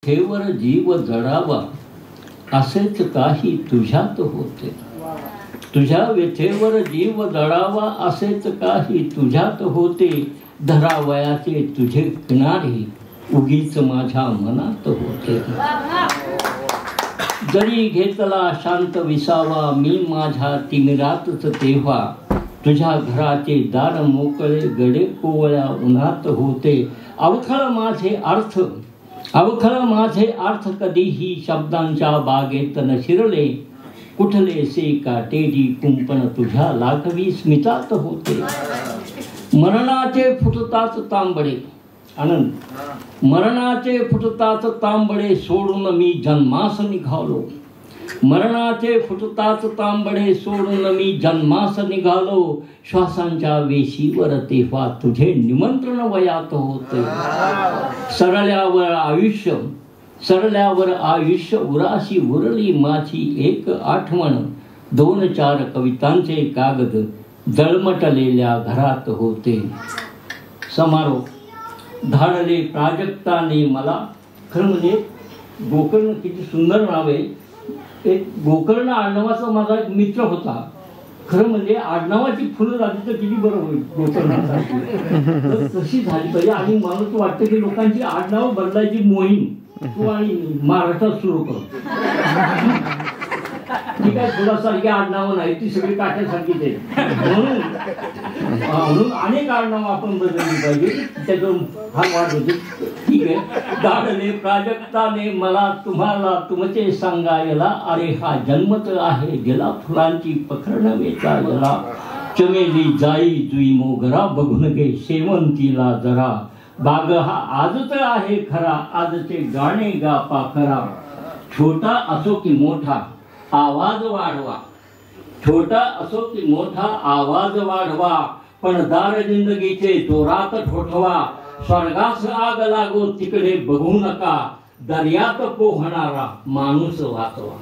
व्यथेवर जीव जडावा असेच काही तुझ्यात होते. तुझ्या व्यथेवर जीव जडावा असेच काही तुझ्यात होते. धरावयाचे तुझे किनारे उगीच माझ्या मनात होते. जरी घेतला शांत विसावा मी माझ्या तिमिरातच तेव्हा. तुझ्या घराचे दार मोकळे गडे कोवळ्या उन्हात होते. अवखळ माझे अर्थ कधीही शब्दांच्या बागेत न शिरले. कुठले से काटेरी कुंपण तुझ्या लाघवी स्मितात होते. मरणाचे फुटताच तांबडे आनंद. मरणाचे फुटताच तांबडे सोडून मी जन्मास निघालो. मरणाचे फुटताच तांबडे सोडून मी जन्मास निघालो. श्वासांच्या वेशीवर तेव्हा तुझे निमंत्रण वयात होते. सरल्यावर आयुष्य उराशी उरली माझी एक आठवण. 2-4 कवितांचे कागद जळमटलेल्या घरात होते. समारोप. धाडले प्राजक्ताने मला. खरं म्हणजे गोकर्ण किती सुंदर नाव आहे. एक गोकर्ण आडनावाचा माझा एक मित्र होता. खरं म्हणजे आडनावाची फुलं लागली तर किती बरं होईल गोकर्णासाठी. तशी झाली पाहिजे. आणि मला तर वाटतं की लोकांची आडनाव बदलायची मोहीम तू आणि महाराष्ट्रात सुरू कर. ठीक आहे, फुलासारखी आडनावं नाही, ती सगळी काट्यासारखीच आहे. म्हणून अनेक आडनावं आपण बदलली पाहिजे. त्यातून हा वाढ होते. ठीक आहे. धाडले प्राजक्ताने मला तुम्हाला तुमचे सांगायला. अरे हा जन्मत आहे गेला फुलांची पखरण वेचायला. चमेली जाई जुई मोगरा बघून घे शेवंतीला जरा. बाग हा आजच आहे खरा आजचे गाणे गा पाखरा. छोटा असो की मोठा आवाज वाढवा. छोटा असो की मोठा आवाज वाढवा. पण दार जिंदगीचे जोरात ठोठवा. स्वर्गास आग लागो तिकडे बघू नका. दर्यात पोहणारा माणूस वाचवा.